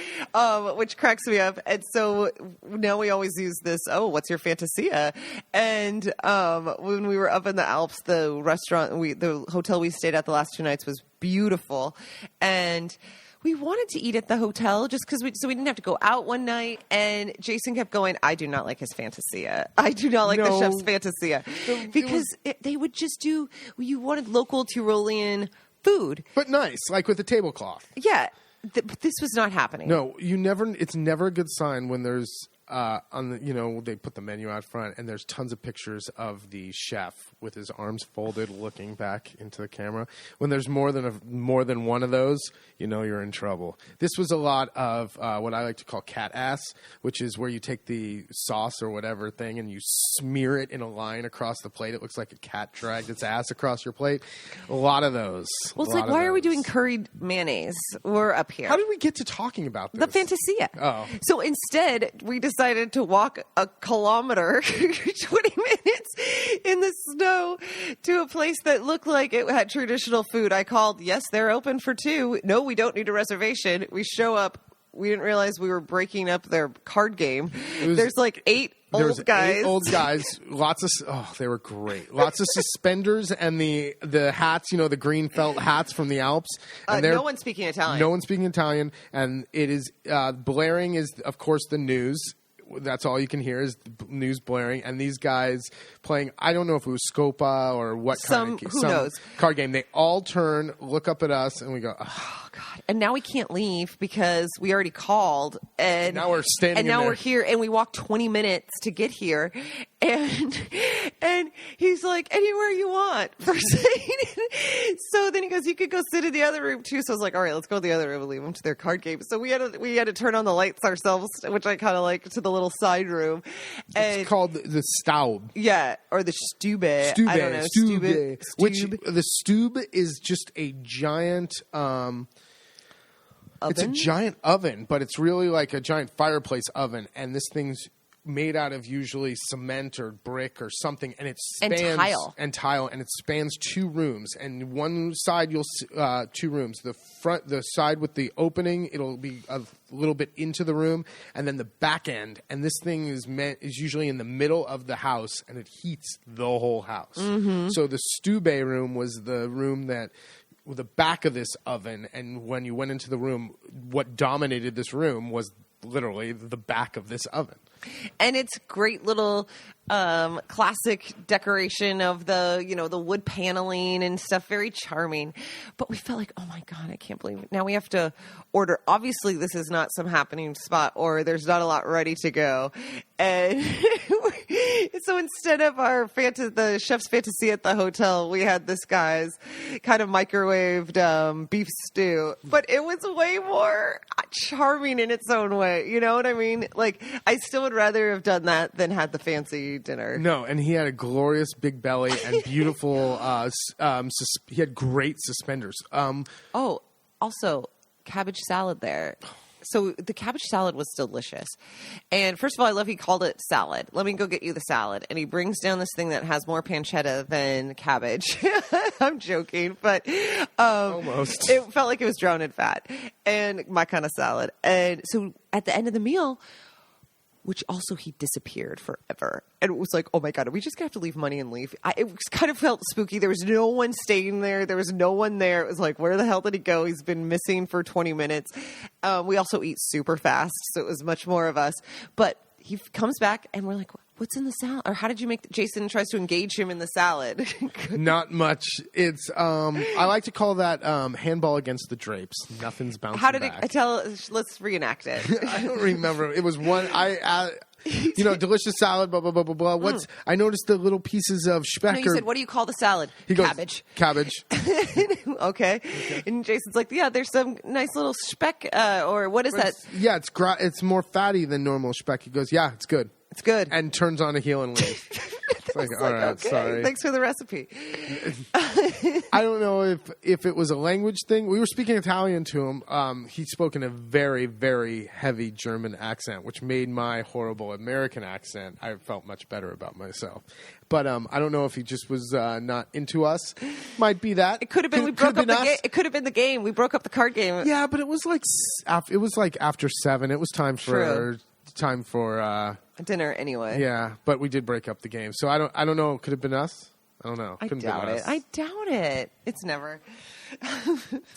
which cracks me up. And so now we always use this, oh, what's your Fantasia? And when we were up in the Alps, the hotel we stayed at the last 2 nights was beautiful. And we wanted to eat at the hotel just because so we didn't have to go out one night. And Jason kept going, I do not like his Fantasia. I do not like the chef's Fantasia. Because they would just do, you wanted local Tyrolean food. But nice, like with a tablecloth. Yeah. This was not happening. No, it's never a good sign when there's, they put the menu out front and there's tons of pictures of the chef with his arms folded looking back into the camera. When there's more than one of those, you're in trouble. This was a lot of what I like to call cat ass, which is where you take the sauce or whatever thing and you smear it in a line across the plate. It looks like a cat dragged its ass across your plate. A lot of those. Well, it's like, why are we doing curried mayonnaise? We're up here. How did we get to talking about this? The Fantasia. Oh. So instead, we decided to walk a kilometer, 20 minutes in the snow to a place that looked like it had traditional food. I called, yes, they're open for 2. No, we don't need a reservation. We show up. We didn't realize we were breaking up their card game. There's like 8 old guys. 8 old guys. They were great. Lots of suspenders and the hats, the green felt hats from the Alps. And no one's speaking Italian. No one's speaking Italian. And it is, blaring is, of course, the news. That's all you can hear is news blaring, and these guys playing. I don't know if it was Scopa or what kind of who knows card game. They all turn, look up at us, and we go, "Oh God!" And now we can't leave because we already called, and now we're standing. And now we're here, and we walked 20 minutes to get here, and he's like, "Anywhere you want." So then he goes, "You could go sit in the other room too." So I was like, "All right, let's go to the other room and leave them to their card game." So we had to turn on the lights ourselves, which I kind of like, to the little side room. And it's called the Staub. Yeah, or the Stube. I don't know. Stube. Which the Stube is just a giant. Oven? It's a giant oven, but it's really like a giant fireplace oven, and this thing's made out of usually cement or brick or something, and it spans and tile, and it spans 2 rooms. And one side you'll 2 rooms. The side with the opening, it'll be a little bit into the room, and then the back end. And this thing is usually in the middle of the house, and it heats the whole house. Mm-hmm. So the Stube room was the room that. The back of this oven, and when you went into the room, what dominated this room was literally the back of this oven. And it's great little classic decoration of the wood paneling and stuff, very charming. But we felt like, oh my God, I can't believe it. Now we have to order. Obviously, this is not some happening spot, or there's not a lot ready to go. And so instead of the chef's fantasy at the hotel, we had this guy's kind of microwaved beef stew. But it was way more charming in its own way. You know what I mean? Like, I still would rather have done that than had the fancy dinner. No, and he had a glorious big belly and beautiful. He had great suspenders. Also cabbage salad there. So the cabbage salad was delicious. And first of all, I love he called it salad. Let me go get you the salad. And he brings down this thing that has more pancetta than cabbage. I'm joking, but almost. It felt like it was drowned in fat. And my kind of salad. And so at the end of the meal, which also he disappeared forever. And it was like, oh my God, are we just going to have to leave money and leave? It kind of felt spooky. There was no one staying there. There was no one there. It was like, where the hell did he go? He's been missing for 20 minutes. We also eat super fast, so it was much more of us. But he comes back and we're like, what's in the salad? Or how did you make Jason tries to engage him in the salad? Not much. It's I like to call that handball against the drapes. Nothing's bouncing back. Let's reenact it. I don't remember. It was one delicious salad, blah, blah, blah, blah, blah. I noticed the little pieces of speck. No, you said, what do you call the salad? He goes, cabbage. Cabbage. Okay. And Jason's like, yeah, there's some nice little speck, or what is that? Yeah, it's more fatty than normal speck. He goes, yeah, it's good. It's good. And turns on a heel and leaves. It's like, all right, okay, sorry. Thanks for the recipe. I don't know if it was a language thing. We were speaking Italian to him. He spoke in a very, very heavy German accent, which made my horrible American accent. I felt much better about myself. But I don't know if he just was not into us. Might be that. It could have been. We broke up the game. It could have been the game. We broke up the card game. Yeah, but it was like after 7. It was time for dinner anyway. Yeah, but we did break up the game. So I don't know. Could have been us. I don't know. I doubt it. It's never.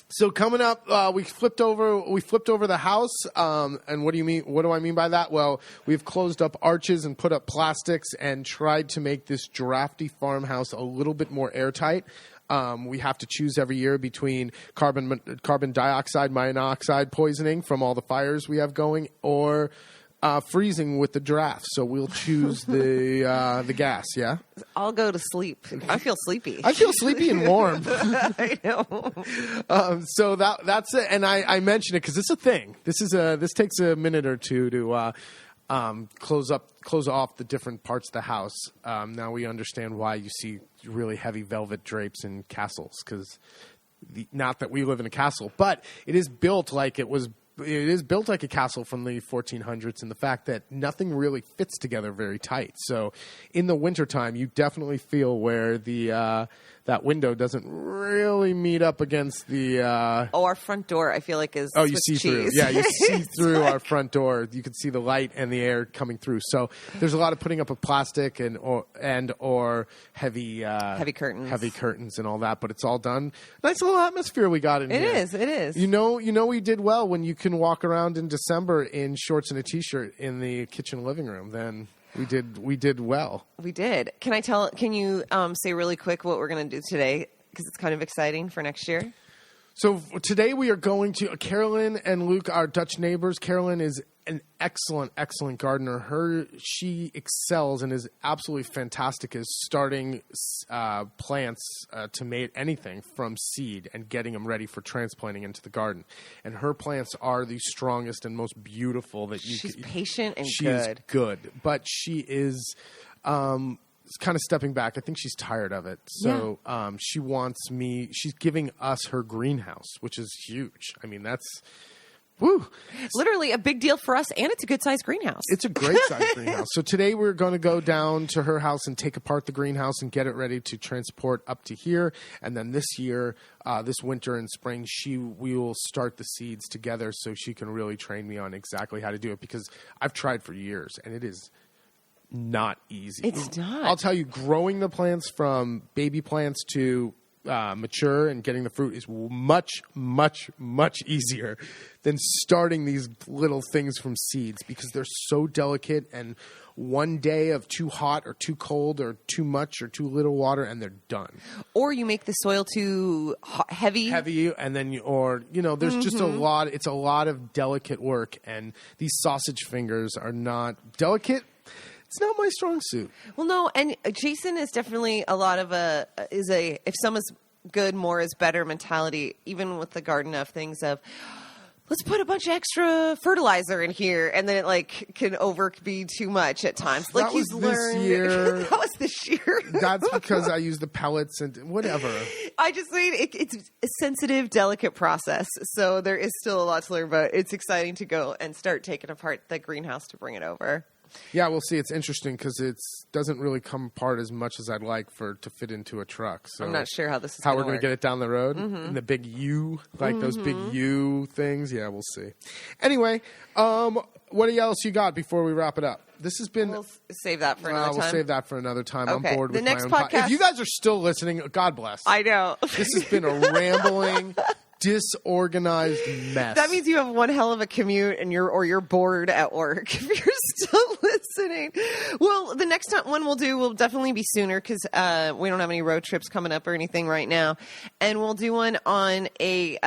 So coming up, we flipped over the house. And what do you mean? What do I mean by that? Well, we've closed up arches and put up plastics and tried to make this drafty farmhouse a little bit more airtight. We have to choose every year between carbon dioxide, monoxide poisoning from all the fires we have going, or freezing with the draft. So we'll choose the gas. Yeah, I'll go to sleep. I feel sleepy. I feel sleepy and warm. I know. So that's it. And I mention it because it's a thing. This takes a minute or two to close off the different parts of the house. Now we understand why you see really heavy velvet drapes in castles, because not that we live in a castle, but it is built like it is built like a castle from the 1400s, and the fact that nothing really fits together very tight. So in the wintertime, you definitely feel where the that window doesn't really meet up against the... our front door, I feel like, is you Swiss see cheese. through. Yeah, you see through our front door. You can see the light and the air coming through. So there's a lot of putting up of plastic or heavy curtains and all that, but it's all done. Nice little atmosphere we got in here. It is. You know we did well when you can walk around in December in shorts and a t-shirt in the kitchen living room. Then we did well. We did. Can you say really quick what we're going to do today? Because it's kind of exciting for next year. So today we are going to Carolyn and Luke, our Dutch neighbors. Carolyn is an excellent gardener. She excels and is absolutely fantastic as starting plants to make anything from seed and getting them ready for transplanting into the garden. And her plants are the strongest and most beautiful that you. She's patient and good. She's good, but she is. Kind of stepping back. I think she's tired of it. So she's giving us her greenhouse, which is huge. I mean, that's literally a big deal for us, and it's a good-sized greenhouse. It's a great-sized greenhouse. So today we're going to go down to her house and take apart the greenhouse and get it ready to transport up to here. And then this year, this winter and spring, we will start the seeds together so she can really train me on exactly how to do it, because I've tried for years, and it is not easy. It's not. I'll tell you, growing the plants from baby plants to mature and getting the fruit is much, much, much easier than starting these little things from seeds, because they're so delicate, and one day of too hot or too cold or too much or too little water and they're done. Or you make the soil too heavy, and then there's just a lot. It's a lot of delicate work, and these sausage fingers are not delicate. It's not my strong suit. Well, no, and Jason is definitely a lot of if someone's good, more is better mentality, even with the garden of things of, let's put a bunch of extra fertilizer in here, and then it can be too much at times. That was this year. That was this year. That's because I use the pellets and whatever. I just mean it's a sensitive, delicate process, so there is still a lot to learn, but it's exciting to go and start taking apart the greenhouse to bring it over. Yeah, we'll see. It's interesting because it doesn't really come apart as much as I'd like to fit into a truck. So I'm not sure how this is how we're going to get it down the road in the big U, those big U things. Yeah, we'll see. Anyway, what else you got before we wrap it up? This has been. We'll save that for another time. We'll save that for another time. Okay. I'm bored with my own podcast. If you guys are still listening, God bless. I know. This has been a rambling disorganized mess. That means you have one hell of a commute and you're bored at work if you're still listening. Well, the next one we'll do will definitely be sooner because we don't have any road trips coming up or anything right now. And we'll do one on a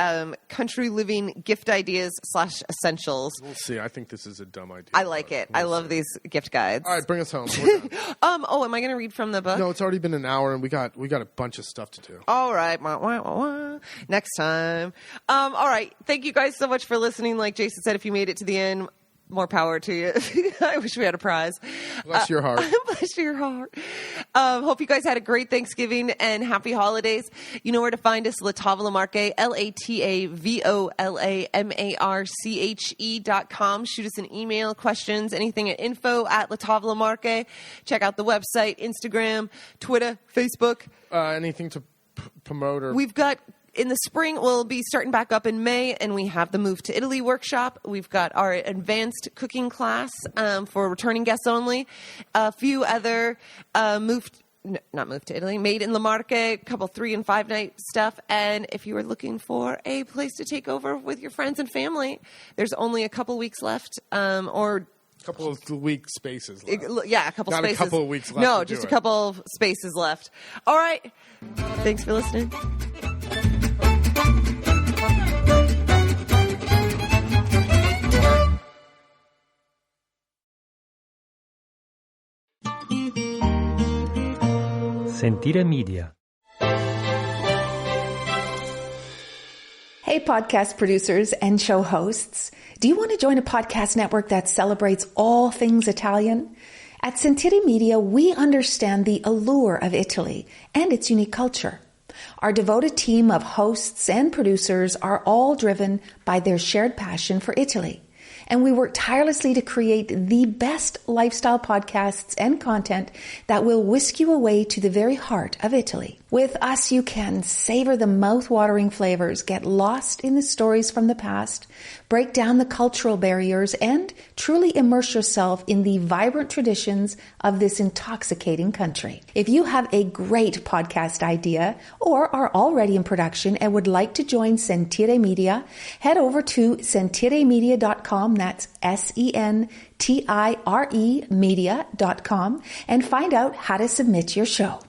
country living gift ideas / essentials. We'll see. I think this is a dumb idea. I like it. I love these gift guides. All right, bring us home. We're done. Am I going to read from the book? No, it's already been an hour and we got a bunch of stuff to do. All right. Next time. All right. Thank you guys so much for listening. Like Jason said, if you made it to the end, more power to you. I wish we had a prize. Bless your heart. Bless your heart. Hope you guys had a great Thanksgiving and happy holidays. You know where to find us, La Tavola Marche, LATAVOLAMARCHE.com. Shoot us an email, questions, anything at info@LaTavolaMarche. Check out the website, Instagram, Twitter, Facebook. Anything to promote or... We've got... In the spring, we'll be starting back up in May, and we have the Move to Italy workshop. We've got our advanced cooking class for returning guests only. A few other not Move to Italy, Made in La Marche, a couple 3 and 5 night stuff. And if you are looking for a place to take over with your friends and family, there's only a couple weeks left, or couple of week spaces left. Yeah, a couple Not spaces. a couple of weeks left. No, just a couple of spaces left. All right. Thanks for listening. Sentire Media. Hey, podcast producers and show hosts. Do you want to join a podcast network that celebrates all things Italian? At Sentire Media, we understand the allure of Italy and its unique culture. Our devoted team of hosts and producers are all driven by their shared passion for Italy. And we work tirelessly to create the best lifestyle podcasts and content that will whisk you away to the very heart of Italy. With us, you can savor the mouth-watering flavors, get lost in the stories from the past, break down the cultural barriers, and truly immerse yourself in the vibrant traditions of this intoxicating country. If you have a great podcast idea or are already in production and would like to join Sentire Media, head over to sentiremedia.com, that's SENTIRE media.com, and find out how to submit your show.